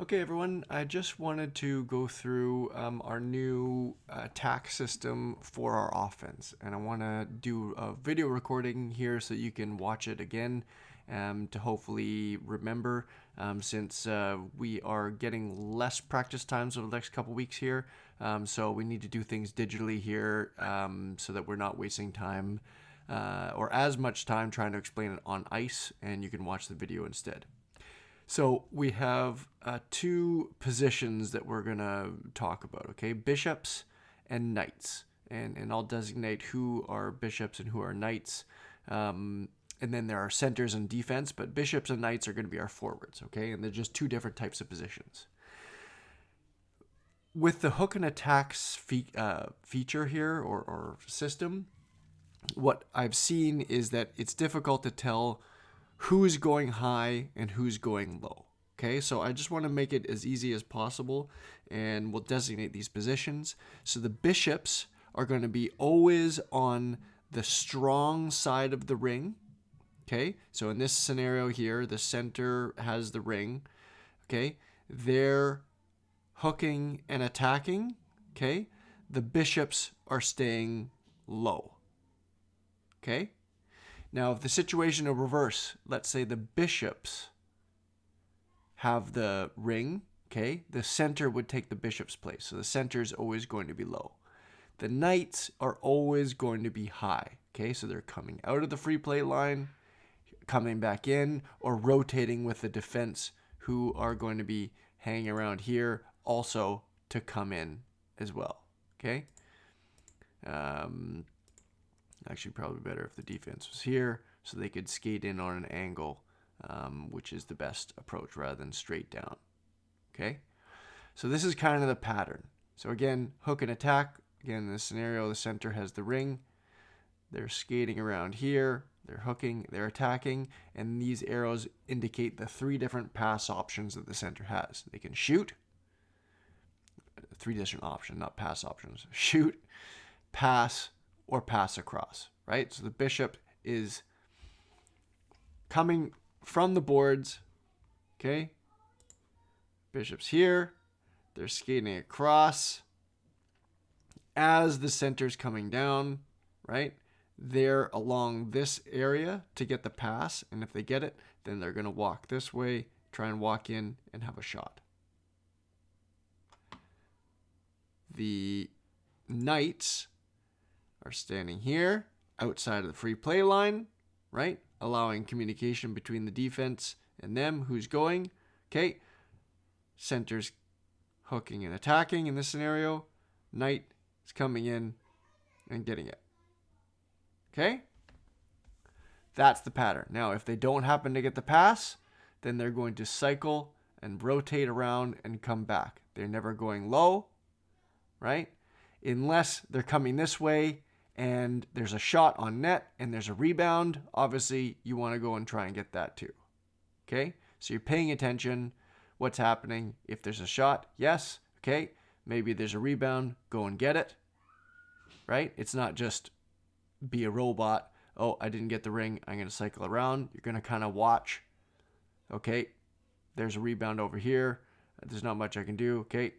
Okay, everyone, I just wanted to go through our new attack system for our offense. And I want to do a video recording here so you can watch it again to hopefully remember since we are getting less practice times over the next couple weeks here. So we need to do things digitally here so that we're not wasting time or as much time trying to explain it on ice, and you can watch the video instead. So we have two positions that we're going to talk about, okay? Bishops and knights. And I'll designate who are bishops and who are knights. And then there are centers and defense, but bishops and knights are going to be our forwards, okay? And they're just two different types of positions. With the hook and attacks feature here or system, what I've seen is that it's difficult to tell who's going high and who's going low. Okay, so I just want to make it as easy as possible, and we'll designate these positions. So the bishops are going to be always on the strong side of the ring. Okay, so in this scenario here, the center has the ring. Okay, they're hooking and attacking. Okay, the bishops are staying low. Okay. Now, if the situation is reverse, let's say the bishops have the ring, okay, the center would take the bishop's place. So the center is always going to be low. The knights are always going to be high, okay, so they're coming out of the free play line, coming back in, or rotating with the defense, who are going to be hanging around here also to come in as well, okay? Actually, probably better if the defense was here so they could skate in on an angle, which is the best approach rather than straight down. Okay? So this is kind of the pattern. So again, hook and attack. Again, in this scenario, the center has the ring. They're skating around here. They're hooking. They're attacking. And these arrows indicate the three different pass options that the center has. They can shoot. Three different options, not pass options. Shoot, pass, or pass across, right? So the bishop is coming from the boards, okay? Bishop's here. They're skating across. As the center's coming down, right? They're along this area to get the pass, and if they get it, then they're going to walk this way, try and walk in and have a shot. The knights are standing here outside of the free play line, right? Allowing communication between the defense and them, who's going. Okay. Center's hooking and attacking in this scenario. Knight is coming in and getting it. Okay? That's the pattern. Now, if they don't happen to get the pass, then they're going to cycle and rotate around and come back. They're never going low, right? Unless they're coming this way and there's a shot on net and there's a rebound, obviously you want to go and try and get that too. Okay? So you're paying attention. What's happening? If there's a shot, yes. Okay? Maybe there's a rebound, go and get it. Right? It's not just be a robot. Oh, I didn't get the ring. I'm going to cycle around. You're going to kind of watch. Okay? There's a rebound over here. There's not much I can do. Okay?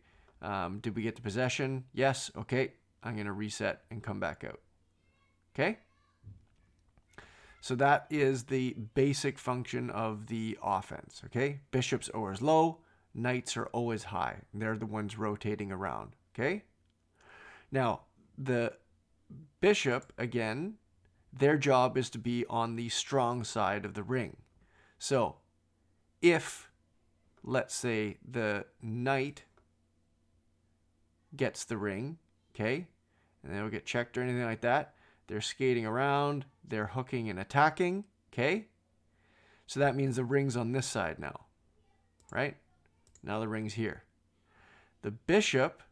Did we get the possession? Yes. Okay. I'm going to reset and come back out. Okay? So that is the basic function of the offense. Okay? Bishops always low. Knights are always high. They're the ones rotating around. Okay? Now, the bishop, again, their job is to be on the strong side of the ring. So, if, let's say, the knight gets the ring, okay, and they don't get checked or anything like that, they're skating around, they're hooking and attacking, okay? So that means the ring's on this side now, right? Now the ring's here. The bishop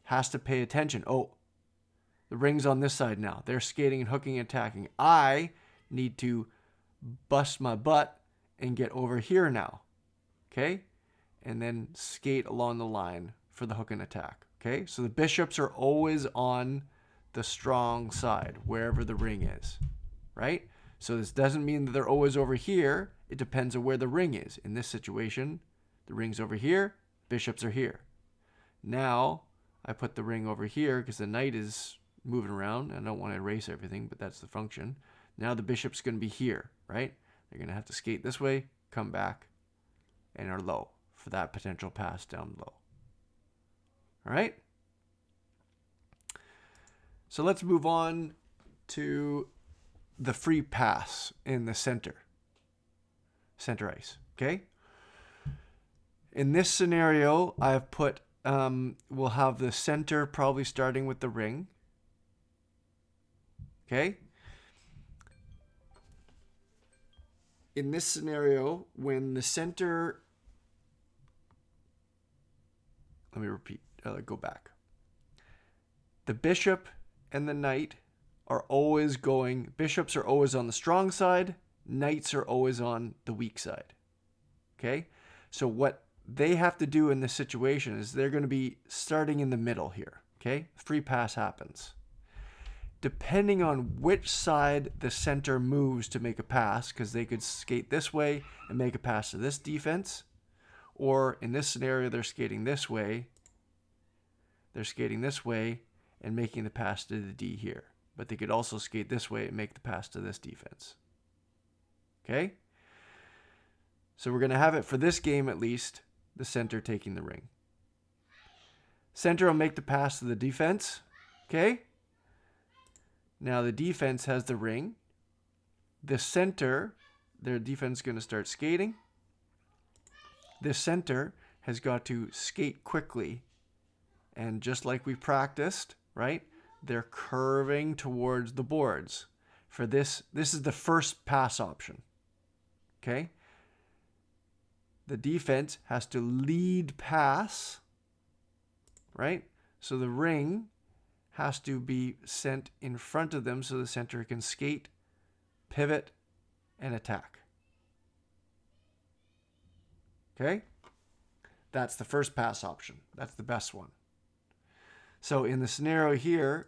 has to pay attention. Oh, the ring's on this side now. They're skating and hooking and attacking. I need to bust my butt and get over here now, okay? And then skate along the line for the hook and attack, okay? So the bishops are always on the strong side, wherever the ring is, right? So this doesn't mean that they're always over here. It depends on where the ring is. In this situation, the ring's over here. Bishops are here. Now I put the ring over here because the knight is moving around. I don't want to erase everything, but that's the function. Now the bishop's going to be here, right? They're going to have to skate this way, come back, and are low for that potential pass down low. All right? So let's move on to the free pass in the center ice, okay? In this scenario, I've put, we'll have the center probably starting with the ring, okay? In this scenario, when the center, let me repeat, go back. The bishop and the knight are always going, bishops are always on the strong side, knights are always on the weak side. Okay? So what they have to do in this situation is they're going to be starting in the middle here. Okay? Free pass happens. Depending on which side the center moves to make a pass, because they could skate this way and make a pass to this defense, or in this scenario, they're skating this way. They're skating this way and making the pass to the D here. But they could also skate this way and make the pass to this defense. Okay? So we're going to have it for this game at least, the center taking the ring. Center will make the pass to the defense. Okay? Now the defense has the ring. The center, their defense is going to start skating. The center has got to skate quickly. And just like we practiced, right? They're curving towards the boards. For this is the first pass option. Okay? The defense has to lead pass, right? So the ring has to be sent in front of them so the center can skate, pivot, and attack. Okay? That's the first pass option. That's the best one. So in the scenario here,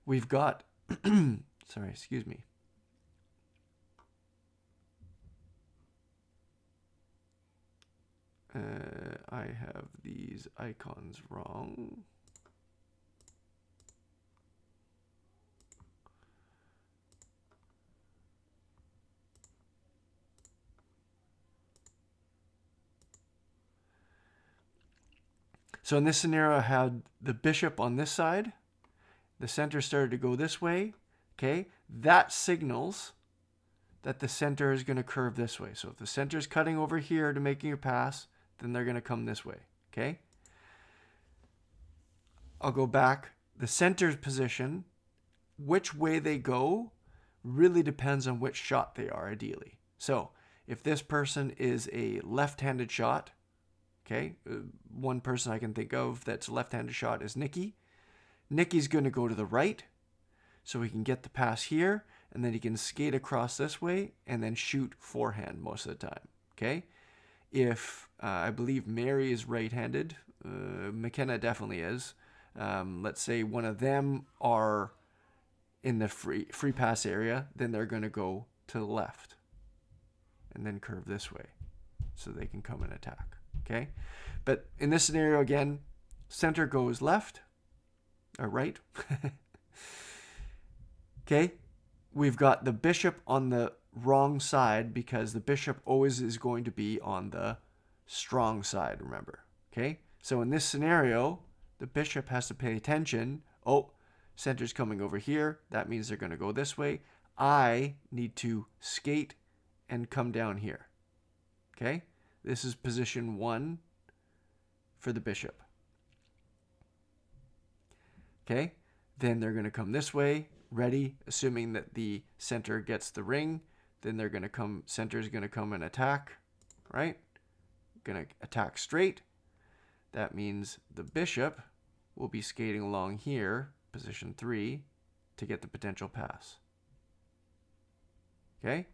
we've got, sorry, excuse me. I have these icons wrong. So in this scenario, I had the bishop on this side. The center started to go this way. Okay, that signals that the center is going to curve this way. So if the center is cutting over here to making a pass, then they're going to come this way. Okay, I'll go back. The center's position, which way they go, really depends on which shot they are, ideally. So if this person is a left-handed shot, okay, one person I can think of that's a left-handed shot is Nikki. Nikki's going to go to the right so he can get the pass here, and then he can skate across this way and then shoot forehand most of the time. Okay? If I believe Mary is right-handed, McKenna definitely is. Let's say one of them are in the free pass area, then they're going to go to the left and then curve this way so they can come and attack. Okay? But in this scenario, again, center goes left or right. Okay? We've got the bishop on the wrong side because the bishop always is going to be on the strong side, remember. Okay? So in this scenario, the bishop has to pay attention. Oh, center's coming over here. That means they're going to go this way. I need to skate and come down here. Okay? This is position 1 for the bishop. Okay? Then they're going to come this way, ready, assuming that the center gets the ring. Then they're going to come, center's going to come and attack, right? Going to attack straight. That means the bishop will be skating along here, position 3, to get the potential pass. Okay?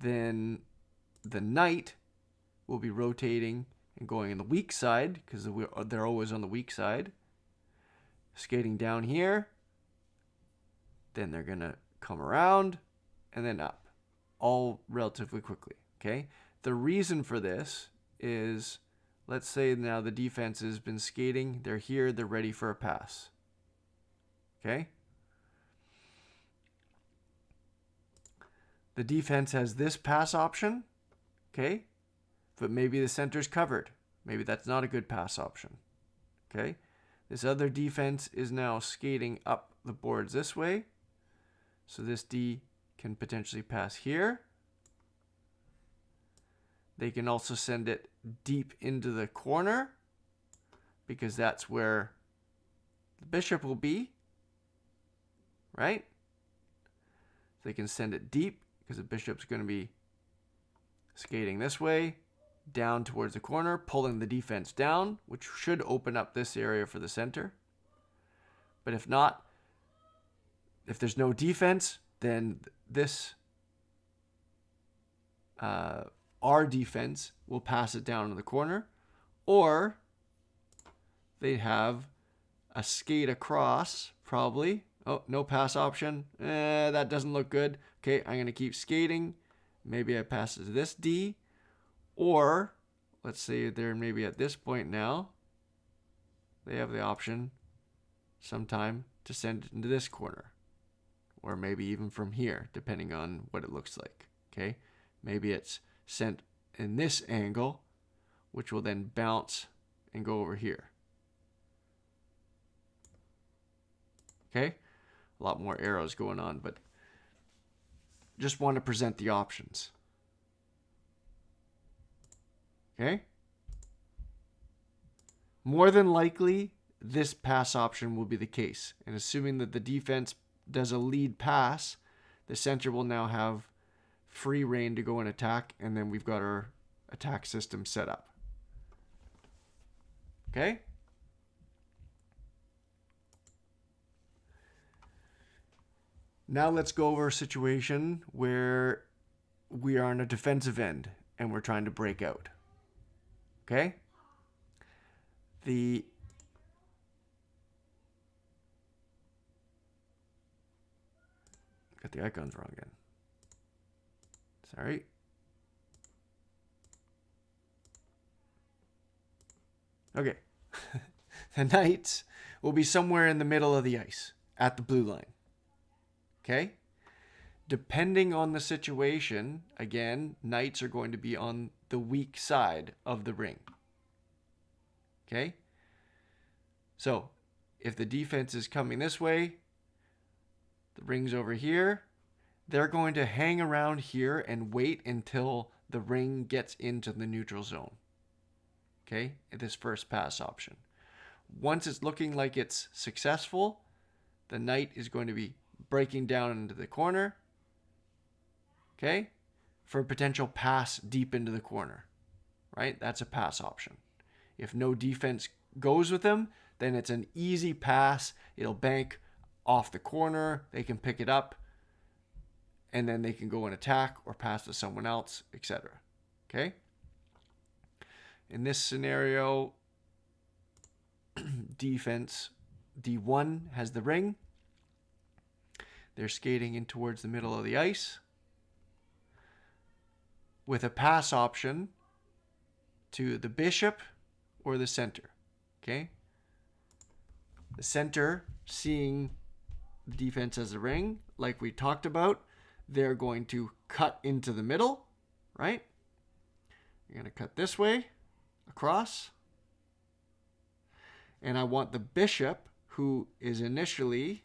Then the knight will be rotating and going in the weak side because they're always on the weak side. Skating down here. Then they're going to come around and then up. all relatively quickly. Okay. The reason for this is, let's say now the defense has been skating. They're here. They're ready for a pass. Okay. The defense has this pass option. Okay. But maybe the center's covered. Maybe that's not a good pass option. Okay. This other defense is now skating up the boards this way. So this D can potentially pass here. They can also send it deep into the corner because that's where the bishop will be, right? They can send it deep because the bishop's going to be skating this way, down towards the corner, pulling the defense down, which should open up this area for the center. But if not, if there's no defense, then this our defense will pass it down to the corner, or they have a skate across, probably. Oh, no pass option. That doesn't look good. Okay, I'm going to keep skating. Maybe I pass it to this D, or let's say they're maybe at this point now. They have the option sometime to send it into this corner, or maybe even from here, depending on what it looks like. Okay, maybe it's sent in this angle, which will then bounce and go over here. Okay, a lot more arrows going on, but just want to present the options. Okay, more than likely this pass option will be the case, and assuming that the defense does a lead pass, the center will now have free reign to go and attack, and then we've got our attack system set up. Okay? Now let's go over a situation where we are on a defensive end and we're trying to break out. Okay? Got the icons wrong again. Sorry. Okay. The knights will be somewhere in the middle of the ice at the blue line. Okay? Depending on the situation, again, knights are going to be on the weak side of the ring. Okay? So, if the defense is coming this way, the ring's over here, they're going to hang around here and wait until the ring gets into the neutral zone. Okay? This first pass option. Once it's looking like it's successful, the knight is going to be breaking down into the corner. Okay? For a potential pass deep into the corner. Right? That's a pass option. If no defense goes with them, then it's an easy pass. It'll bank off the corner. They can pick it up. And then they can go and attack or pass to someone else, etc. Okay? In this scenario, defense D1 has the ring. They're skating in towards the middle of the ice with a pass option to the bishop or the center. Okay? The center, seeing the defense as a ring, like we talked about, they're going to cut into the middle, right? You're going to cut this way, across. And I want the bishop, who is initially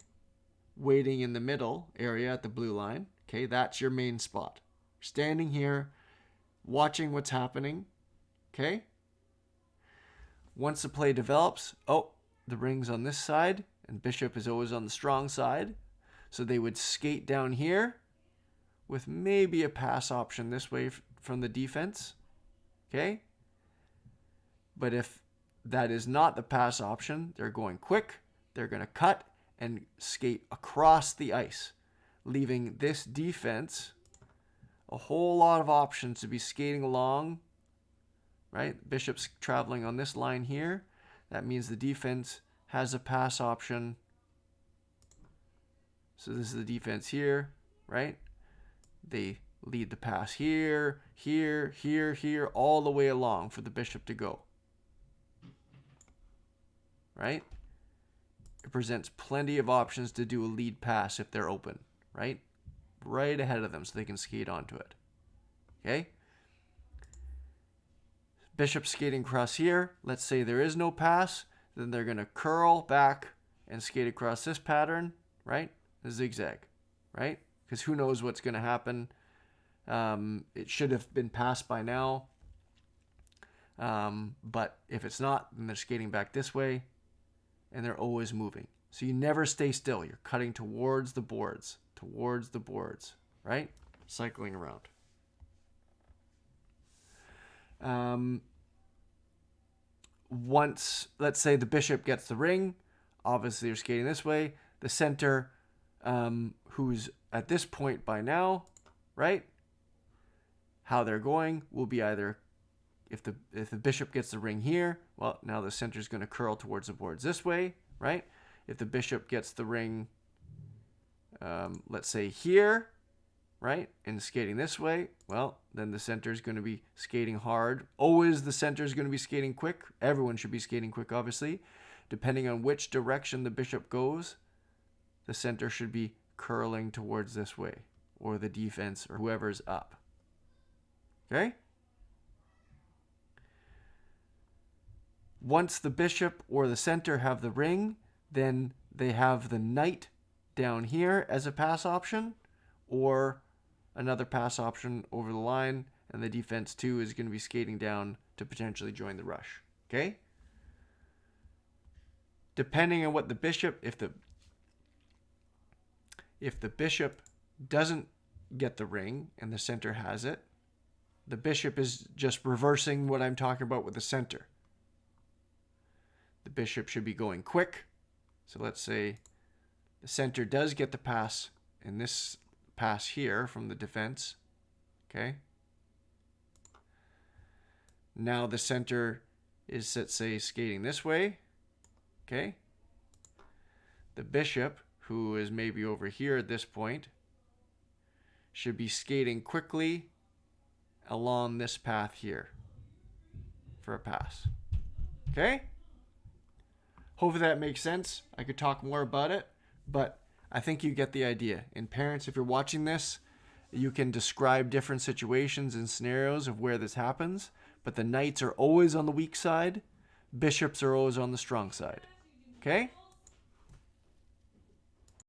waiting in the middle area at the blue line. Okay, that's your main spot. Standing here, watching what's happening. Okay? Once the play develops, oh, the ring's on this side, and bishop is always on the strong side. So they would skate down here with maybe a pass option this way from the defense. Okay? But if that is not the pass option, they're going quick. They're going to cut and skate across the ice, leaving this defense a whole lot of options to be skating along, right? Bishop's traveling on this line here. That means the defense has a pass option. So this is the defense here, right? They lead the pass here, here, here, here, all the way along for the bishop to go. Right? It presents plenty of options to do a lead pass if they're open, right? Right ahead of them so they can skate onto it. Okay? Bishop skating across here. Let's say there is no pass. Then they're going to curl back and skate across this pattern, right? A zigzag, right? Because who knows what's going to happen. It should have been passed by now. But if it's not, then they're skating back this way. And they're always moving. So you never stay still. You're cutting towards the boards, right? Cycling around. Once, let's say the bishop gets the ring, obviously you're skating this way. The center, who's at this point by now, right? How they're going will be either, if the bishop gets the ring here, well, now the center is going to curl towards the boards this way, right? If the bishop gets the ring, let's say here, right, and skating this way, well, then the center is going to be skating hard. Always the center is going to be skating quick. Everyone should be skating quick, obviously. Depending on which direction the bishop goes, the center should be curling towards this way, or the defense, or whoever's up. Okay? Once the bishop or the center have the ring, then they have the knight down here as a pass option, or another pass option over the line, and the defense too is going to be skating down to potentially join the rush. Okay? Depending on what the bishop, if the bishop doesn't get the ring and the center has it, the bishop is just reversing what I'm talking about with the center. The bishop should be going quick. So let's say the center does get the pass in this pass here from the defense. Okay. Now the center is, let's say, skating this way. Okay. The bishop, who is maybe over here at this point, should be skating quickly along this path here for a pass. Okay? Hopefully that makes sense. I could talk more about it, but I think you get the idea. And parents, if you're watching this, you can describe different situations and scenarios of where this happens, but the knights are always on the weak side. Bishops are always on the strong side. Okay?